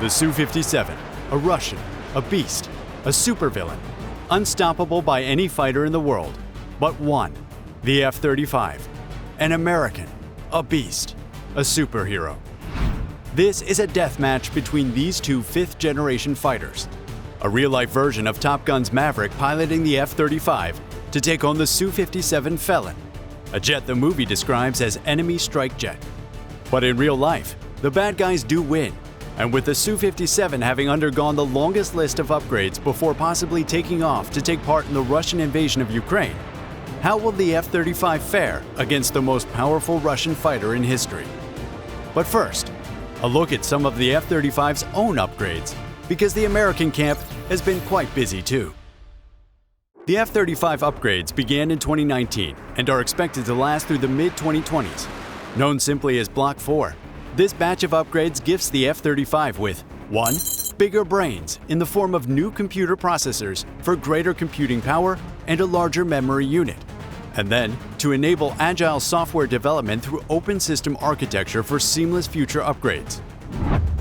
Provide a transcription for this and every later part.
The Su-57, a Russian, a beast, a supervillain, unstoppable by any fighter in the world, but one, the F-35, an American, a beast, a superhero. This is a death match between these two fifth-generation fighters, a real-life version of Top Gun's Maverick piloting the F-35 to take on the Su-57 Felon, a jet the movie describes as enemy strike jet. But in real life, the bad guys do win, and with the Su-57 having undergone the longest list of upgrades before possibly taking off to take part in the Russian invasion of Ukraine, how will the F-35 fare against the most powerful Russian fighter in history? But first, a look at some of the F-35's own upgrades, because the American camp has been quite busy too. The F-35 upgrades began in 2019 and are expected to last through the mid-2020s. Known simply as Block 4, this batch of upgrades gifts the F-35 with 1. Bigger brains in the form of new computer processors for greater computing power and a larger memory unit. And then, to enable agile software development through open system architecture for seamless future upgrades.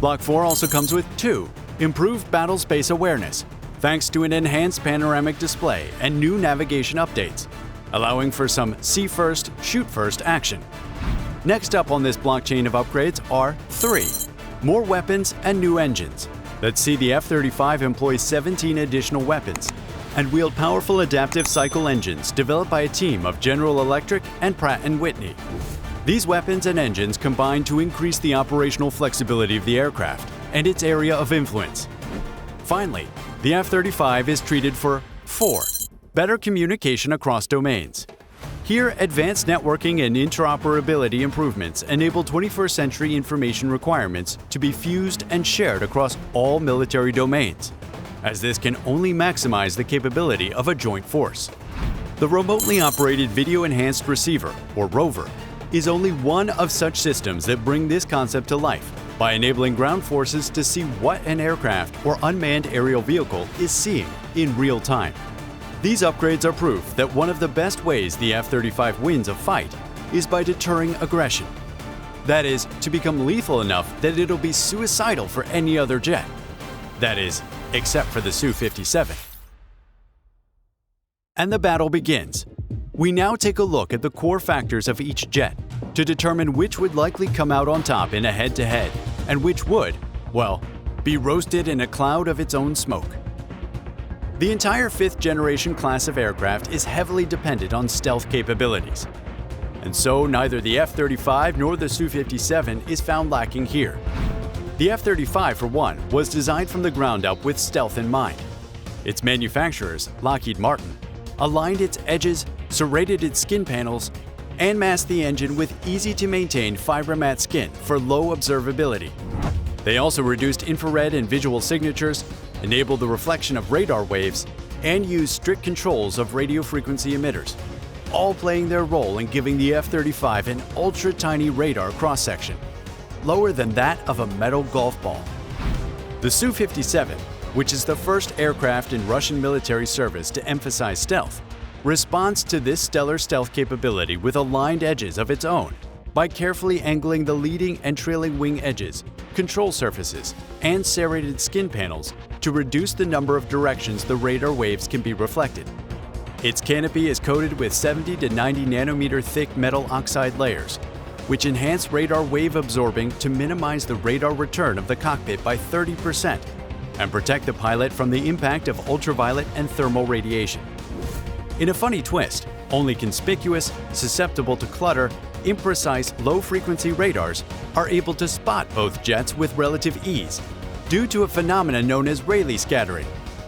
Block 4 also comes with 2. Improved battle space awareness, thanks to an enhanced panoramic display and new navigation updates, allowing for some see first, shoot first action. Next up on this blockchain of upgrades are 3. More weapons and new engines that see the F-35 employ 17 additional weapons and wield powerful adaptive cycle engines developed by a team of General Electric and Pratt & Whitney. These weapons and engines combine to increase the operational flexibility of the aircraft and its area of influence. Finally, the F-35 is treated for 4. Better communication across domains. Here, advanced networking and interoperability improvements enable 21st century information requirements to be fused and shared across all military domains, as this can only maximize the capability of a joint force. The Remotely Operated Video Enhanced Receiver, or ROVR, is only one of such systems that bring this concept to life by enabling ground forces to see what an aircraft or unmanned aerial vehicle is seeing in real time. These upgrades are proof that one of the best ways the F-35 wins a fight is by deterring aggression. That is, to become lethal enough that it'll be suicidal for any other jet. That is, except for the Su-57. And the battle begins. We now take a look at the core factors of each jet to determine which would likely come out on top in a head-to-head and which would, well, be roasted in a cloud of its own smoke. The entire fifth-generation class of aircraft is heavily dependent on stealth capabilities. And so neither the F-35 nor the Su-57 is found lacking here. The F-35, for one, was designed from the ground up with stealth in mind. Its manufacturers, Lockheed Martin, aligned its edges, serrated its skin panels, and masked the engine with easy-to-maintain fibermat skin for low observability. They also reduced infrared and visual signatures, enabled the reflection of radar waves, and used strict controls of radio frequency emitters, all playing their role in giving the F-35 an ultra-tiny radar cross-section, lower than that of a metal golf ball. The Su-57, which is the first aircraft in Russian military service to emphasize stealth, responds to this stellar stealth capability with aligned edges of its own by carefully angling the leading and trailing wing edges, control surfaces, and serrated skin panels to reduce the number of directions the radar waves can be reflected. Its canopy is coated with 70 to 90 nanometer thick metal oxide layers, which enhance radar wave absorbing to minimize the radar return of the cockpit by 30% and protect the pilot from the impact of ultraviolet and thermal radiation. In a funny twist, only conspicuous, susceptible to clutter, imprecise low-frequency radars are able to spot both jets with relative ease due to a phenomenon known as Rayleigh scattering.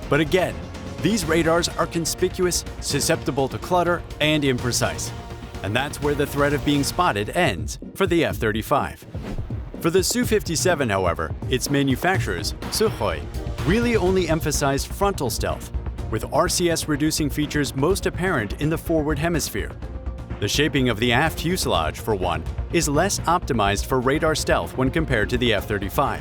But again, these radars are conspicuous, susceptible to clutter, and imprecise. And that's where the threat of being spotted ends for the F-35. For the Su-57, however, its manufacturers, Sukhoi, really only emphasized frontal stealth, with RCS reducing features most apparent in the forward hemisphere. The shaping of the aft fuselage, for one, is less optimized for radar stealth when compared to the F-35.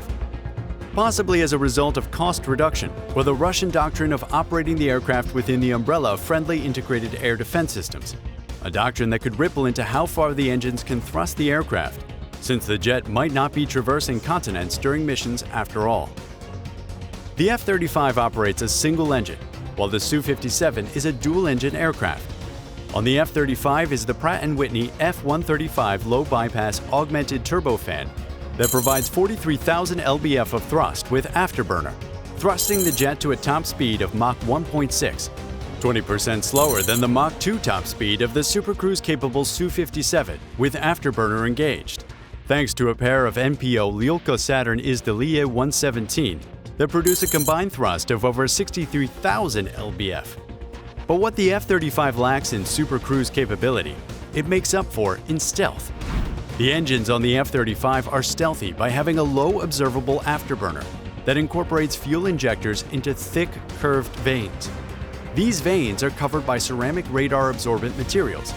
Possibly as a result of cost reduction or the Russian doctrine of operating the aircraft within the umbrella of friendly integrated air defense systems, a doctrine that could ripple into how far the engines can thrust the aircraft since the jet might not be traversing continents during missions after all. The F-35 operates a single engine, while the Su-57 is a dual-engine aircraft. On the F-35 is the Pratt & Whitney F135 low-bypass augmented turbofan that provides 43,000 lbf of thrust with afterburner, thrusting the jet to a top speed of Mach 1.6, 20% slower than the Mach 2 top speed of the supercruise-capable Su-57 with afterburner engaged, thanks to a pair of NPO Lyulka Saturn Izdaliye 117 that produce a combined thrust of over 63,000 lbf. But what the F-35 lacks in supercruise capability, it makes up for in stealth. The engines on the F-35 are stealthy by having a low observable afterburner that incorporates fuel injectors into thick, curved vanes. These vanes are covered by ceramic radar-absorbent materials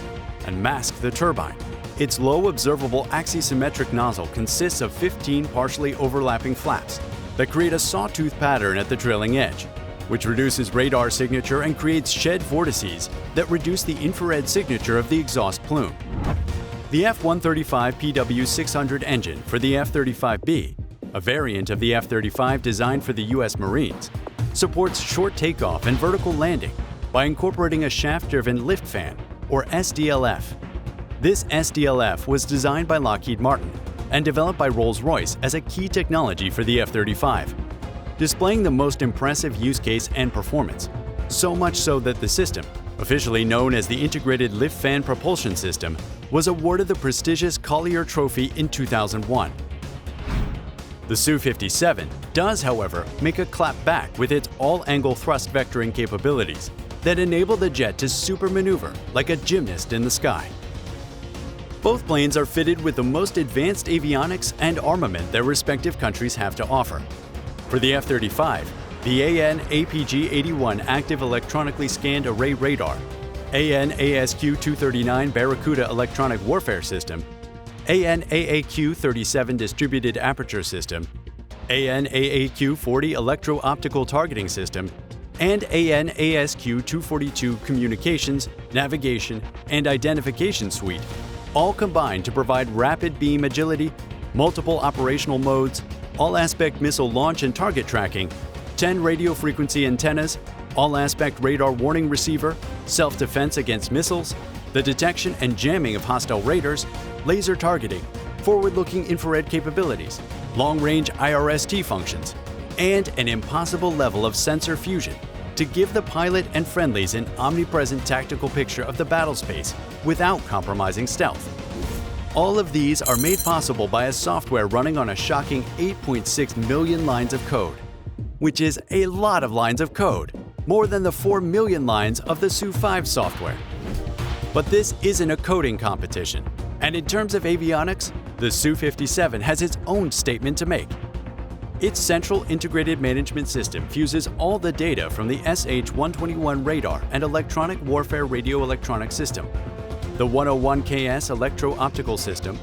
and mask the turbine. Its low observable axisymmetric nozzle consists of 15 partially overlapping flaps that create a sawtooth pattern at the trailing edge, which reduces radar signature and creates shed vortices that reduce the infrared signature of the exhaust plume. The F135 PW600 engine for the F-35B, a variant of the F-35 designed for the U.S. Marines, supports short takeoff and vertical landing by incorporating a shaft-driven lift fan, or SDLF. This SDLF was designed by Lockheed Martin and developed by Rolls-Royce as a key technology for the F-35, displaying the most impressive use case and performance, so much so that the system, officially known as the Integrated Lift Fan Propulsion System, was awarded the prestigious Collier Trophy in 2001. The Su-57 does, however, make a clap back with its all-angle thrust vectoring capabilities that enable the jet to supermaneuver like a gymnast in the sky. Both planes are fitted with the most advanced avionics and armament their respective countries have to offer. For the F-35, the AN/APG-81 Active Electronically Scanned Array Radar, AN/ASQ-239 Barracuda Electronic Warfare System, AN/AAQ-37 Distributed Aperture System, AN/AAQ-40 Electro-Optical Targeting System, and AN/ASQ-242 Communications, Navigation, and Identification Suite all combine to provide rapid beam agility, multiple operational modes, all-aspect missile launch and target tracking, 10 radio frequency antennas, all-aspect radar warning receiver, self-defense against missiles, the detection and jamming of hostile radars, laser targeting, forward-looking infrared capabilities, long-range IRST functions, and an impossible level of sensor fusion to give the pilot and friendlies an omnipresent tactical picture of the battle space without compromising stealth. All of these are made possible by a software running on a shocking 8.6 million lines of code, which is a lot of lines of code, more than the 4 million lines of the Su-5 software. But this isn't a coding competition, and in terms of avionics, the Su-57 has its own statement to make. Its central integrated management system fuses all the data from the SH-121 radar and electronic warfare radio electronic system, the 101KS electro-optical system,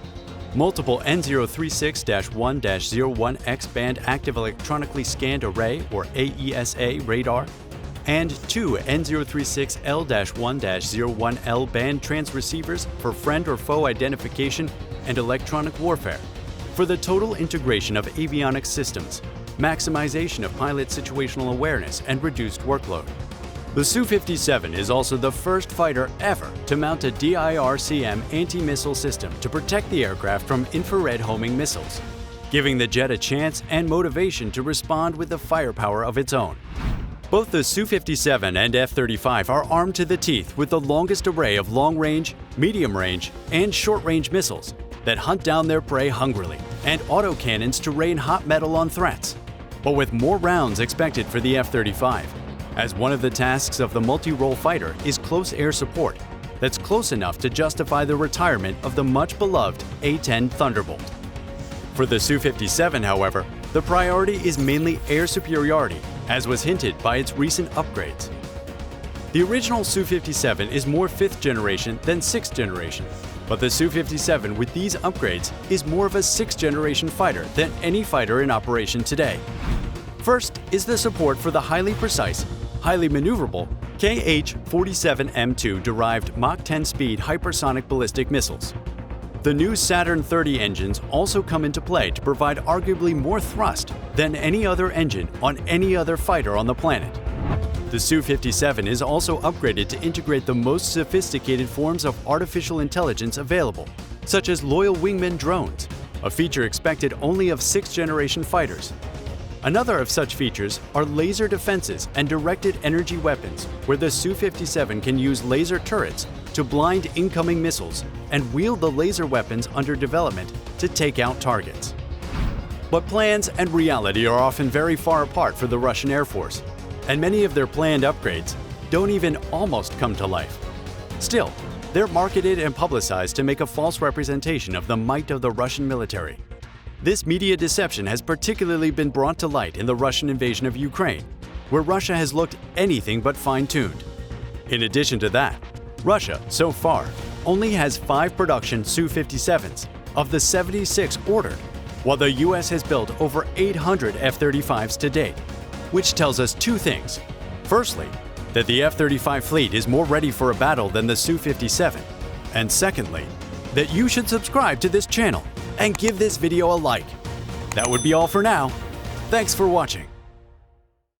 multiple N036-1-01X band active electronically scanned array or AESA radar, and two N036L-1-01L band transceivers for friend or foe identification and electronic warfare, for the total integration of avionics systems, maximization of pilot situational awareness, and reduced workload. The Su-57 is also the first fighter ever to mount a DIRCM anti-missile system to protect the aircraft from infrared homing missiles, giving the jet a chance and motivation to respond with the firepower of its own. Both the Su-57 and F-35 are armed to the teeth with the longest array of long-range, medium-range, and short-range missiles that hunt down their prey hungrily, and autocannons to rain hot metal on threats, but with more rounds expected for the F-35, as one of the tasks of the multi-role fighter is close air support that's close enough to justify the retirement of the much-beloved A-10 Thunderbolt. For the Su-57, however, the priority is mainly air superiority, as was hinted by its recent upgrades. The original Su-57 is more 5th generation than 6th generation, but the Su-57 with these upgrades is more of a 6th generation fighter than any fighter in operation today. First is the support for the highly precise, highly maneuverable KH-47M2 derived Mach 10 speed hypersonic ballistic missiles. The new Saturn 30 engines also come into play to provide arguably more thrust than any other engine on any other fighter on the planet. The Su-57 is also upgraded to integrate the most sophisticated forms of artificial intelligence available, such as loyal wingman drones, a feature expected only of 6th-generation fighters. Another of such features are laser defenses and directed energy weapons, where the Su-57 can use laser turrets to blind incoming missiles and wield the laser weapons under development to take out targets. But plans and reality are often very far apart for the Russian Air Force, and many of their planned upgrades don't even almost come to life. Still, they're marketed and publicized to make a false representation of the might of the Russian military. This media deception has particularly been brought to light in the Russian invasion of Ukraine, where Russia has looked anything but fine-tuned. In addition to that, Russia, so far, only has 5 production Su-57s of the 76 ordered, while the US has built over 800 F-35s to date, which tells us 2 things. Firstly, that the F-35 fleet is more ready for a battle than the Su-57, and secondly, that you should subscribe to this channel and give this video a like. That would be all for now. Thanks for watching.